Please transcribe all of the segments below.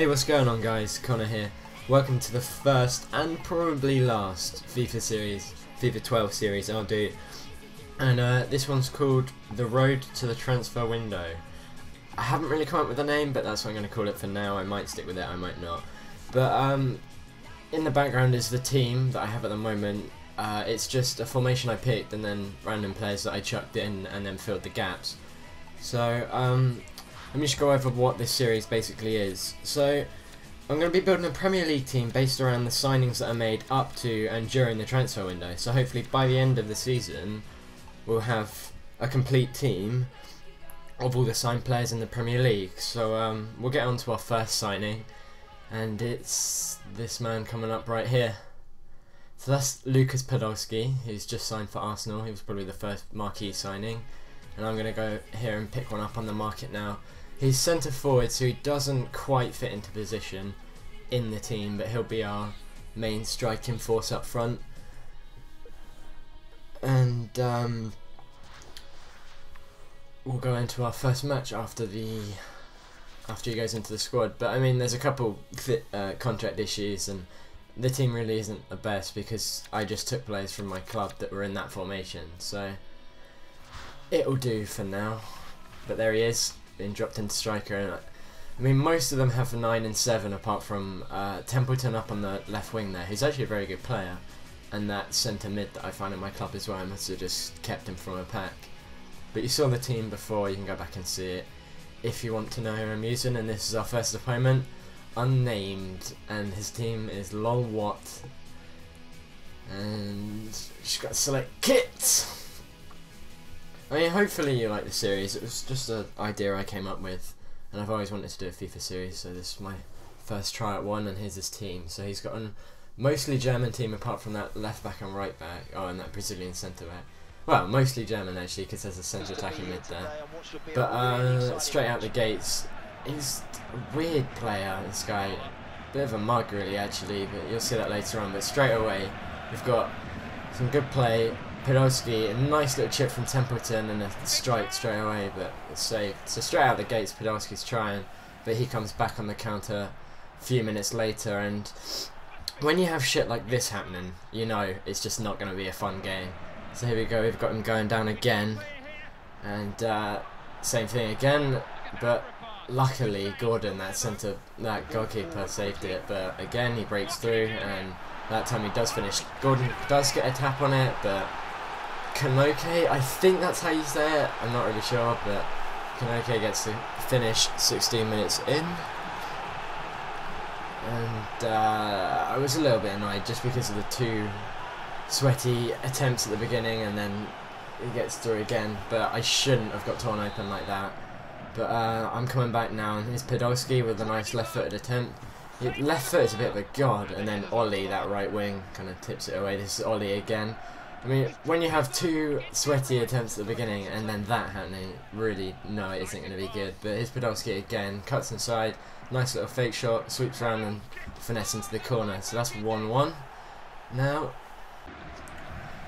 what's going on guys, Connor here. Welcome to the first and probably last FIFA 12 series I'll do. And this one's called The Road to the Transfer Window. I haven't really come up with a name, but that's what I'm going to call it for now. I might stick with it, I might not. But in the background is the team that I have at the moment. It's just a formation I picked and then random players that I chucked in and then filled the gaps. So let me just go over what this series basically is. So I'm going to be building a Premier League team based around the signings that are made up to and during the transfer window. So hopefully by the end of the season we'll have a complete team of all the signed players in the Premier League. So we'll get on to our first signing, and it's this man coming up right here. So that's Lucas Podolski, who's just signed for Arsenal. He was probably the first marquee signing, and I'm going to go here and pick one up on the market now. He's centre forward, so he doesn't quite fit into position in the team, but he'll be our main striking force up front. And we'll go into our first match after he goes into the squad. But I mean, there's a couple contract issues, and the team really isn't the best because I just took players from my club that were in that formation. So it'll do for now. But there he is, being dropped into striker. And I mean, most of them have 9 and 7 apart from Templeton up on the left wing there, who's actually a very good player. And that centre mid that I found in my club as well, I must have just kept him from a pack. But you saw the team before, you can go back and see it if you want to know who I'm using. And this is our first opponent, unnamed, and his team is Lol Watt. And just got to select kit. I mean, hopefully you like the series. It was just an idea I came up with, and I've always wanted to do a FIFA series, so this is my first try at one. And here's his team. So he's got a mostly German team apart from that left back and right back, and that Brazilian centre back. Well, mostly German actually, because there's a centre attacking mid there. But straight out the gates, he's a weird player, this guy. Bit of a mug really actually, but you'll see that later on. But straight away, we've got some good play. Podolski, a nice little chip from Templeton and a strike straight away, but it's saved. So straight out the gates, Podolski's trying, but he comes back on the counter a few minutes later. And when you have shit like this happening, you know it's just not going to be a fun game. So here we go, we've got him going down again, and same thing again, but luckily Gordon, that goalkeeper, saved it. But again he breaks through, and that time he does finish. Gordon does get a tap on it, but Kanoke, I think that's how you say it, I'm not really sure, but Kanoke gets to finish 16 minutes in. And I was a little bit annoyed just because of the two sweaty attempts at the beginning, and then he gets through again, but I shouldn't have got torn open like that. But I'm coming back now, and here's Podolski with a nice left-footed attempt. Left foot is a bit of a god, and then Ollie, that right wing, kind of tips it away. This is Ollie again. I mean, when you have two sweaty attempts at the beginning and then that happening, really, no, it isn't going to be good. But here's Podolski again, cuts inside, nice little fake shot, sweeps around and finesse into the corner. So that's 1-1 now.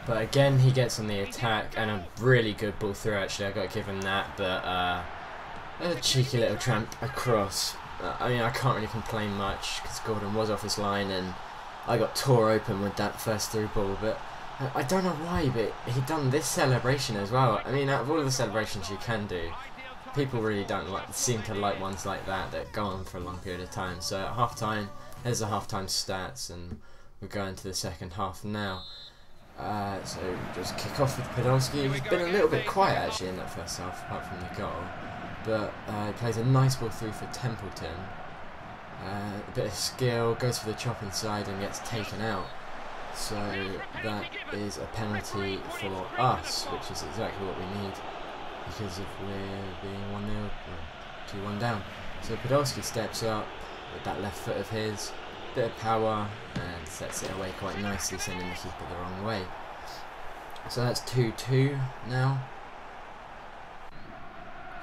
But again, he gets on the attack, and a really good ball through actually, I got to give him that. But a cheeky little tramp across. I mean, I can't really complain much because Gordon was off his line and I got tore open with that first through ball. But I don't know why, but he done this celebration as well. I mean, out of all of the celebrations you can do, people really don't seem to like ones like that go on for a long period of time. So at half time, there's the half time stats, and we're going to the second half now. So just kick off with Podolski. He's been a little bit quiet actually in that first half, apart from the goal. But he plays a nice ball through for Templeton. A bit of skill, goes for the chop inside and gets taken out. So that is a penalty for us, which is exactly what we need, because if we're being 1-0, 2-1 down. So Podolski steps up with that left foot of his, bit of power, and sets it away quite nicely, sending the keeper the wrong way. So that's 2-2 now.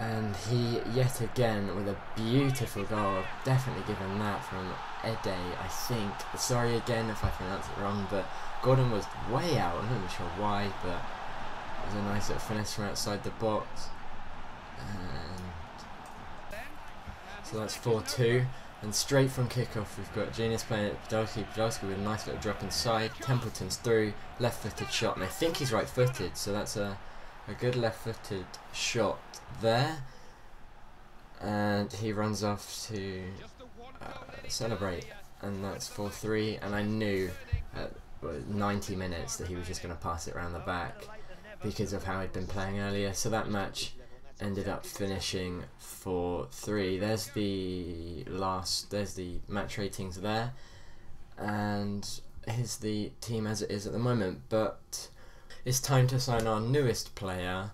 And he, yet again, with a beautiful goal, definitely given that from Ede, I think. Sorry again if I pronounce it wrong, but Gordon was way out, I'm not even sure why, but it was a nice little finesse from outside the box. And so that's 4-2. And straight from kickoff, we've got Genius playing at Podolski with a nice little drop inside. Templeton's through, left-footed shot, and I think he's right-footed, so that's a good left-footed shot there. And he runs off to celebrate, and that's 4-3. And I knew at 90 minutes that he was just going to pass it around the back because of how he'd been playing earlier. So that match ended up finishing 4-3. There's the match ratings there, and here's the team as it is at the moment. But it's time to sign our newest player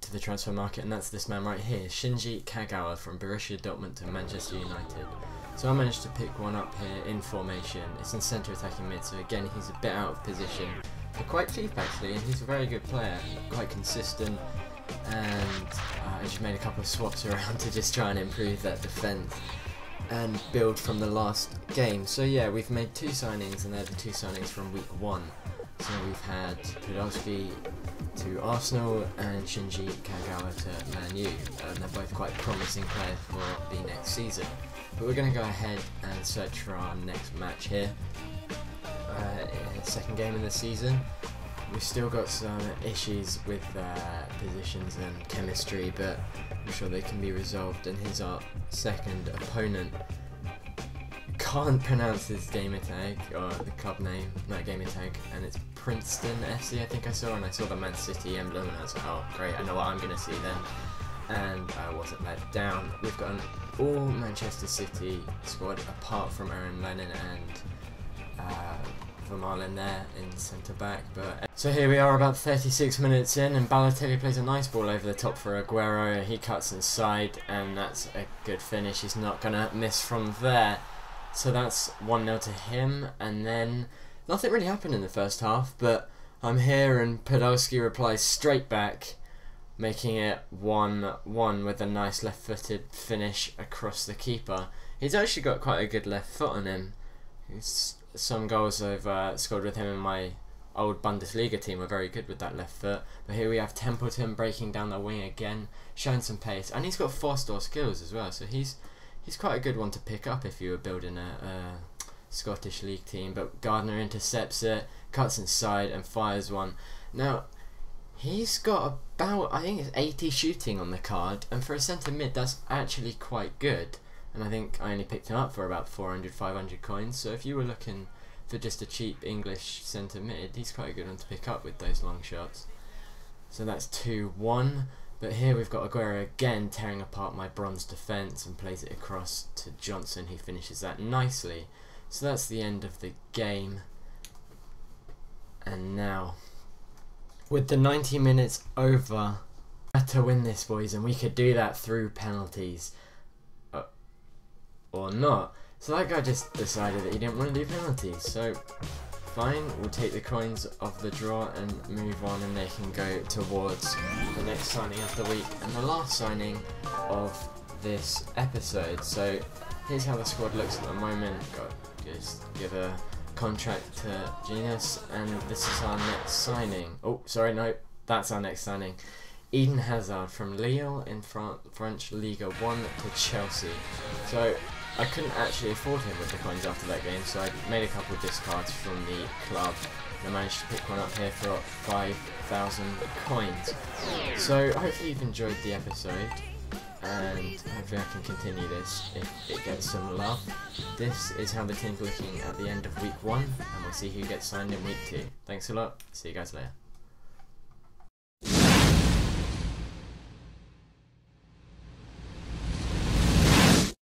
to the transfer market, and that's this man right here, Shinji Kagawa from Borussia Dortmund to Manchester United. So I managed to pick one up here in formation. It's in centre attacking mid, so again he's a bit out of position, but quite cheap actually, and he's a very good player, quite consistent. And I just made a couple of swaps around to just try and improve that defence and build from the last game. So yeah, we've made 2 signings, and they're the 2 signings from week 1. So we've had Podolski to Arsenal and Shinji Kagawa to Man U, and they're both quite promising players for the next season. But we're going to go ahead and search for our next match here, second game in the season. We've still got some issues with positions and chemistry, but I'm sure they can be resolved. And here's our second opponent. Can't pronounce his gamer tag, or the club name, not gamer tag, and it's Princeton FC I think I saw, and I saw the Man City emblem and I was like, oh great, I know what I'm going to see then. And I wasn't let down. We've got an all Manchester City squad apart from Aaron Lennon and Vermaelen there in centre back. But so here we are about 36 minutes in, and Balotelli plays a nice ball over the top for Aguero. He cuts inside, and that's a good finish. He's not gonna miss from there. So that's 1-0 to him, and then nothing really happened in the first half, but I'm here and Podolski replies straight back, making it 1-1 with a nice left-footed finish across the keeper. He's actually got quite a good left foot on him. Some goals I've scored with him in my old Bundesliga team were very good with that left foot. But here we have Templeton breaking down the wing again, showing some pace, and he's got 4-star skills as well, so he's quite a good one to pick up if you were building a Scottish League team. But Gardner intercepts it, cuts inside and fires one. Now, he's got about, I think it's 80 shooting on the card, and for a centre mid that's actually quite good. And I think I only picked him up for about 400, 500 coins, so if you were looking for just a cheap English centre mid, he's quite a good one to pick up with those long shots. So that's 2-1. But here we've got Aguero again tearing apart my bronze defence and plays it across to Johnson, who finishes that nicely. So that's the end of the game. And now, with the 90 minutes over, we had to win this, boys, and we could do that through penalties. Or not. So that guy just decided that he didn't want to do penalties. So, fine, we'll take the coins of the draw and move on, and they can go towards the next signing of the week and the last signing of this episode. So here's how the squad looks at the moment. Got just give a contract to Genius, and this is our next signing. Oh, sorry, no, that's our next signing. Eden Hazard from Lille in French Liga 1 to Chelsea. So I couldn't actually afford him with the coins after that game, so I made a couple of discards from the club, and I managed to pick one up here for 5,000 coins. So hopefully you've enjoyed the episode, and hopefully I can continue this if it gets some love. This is how the team's looking at the end of week 1, and we'll see who gets signed in week 2. Thanks a lot, see you guys later.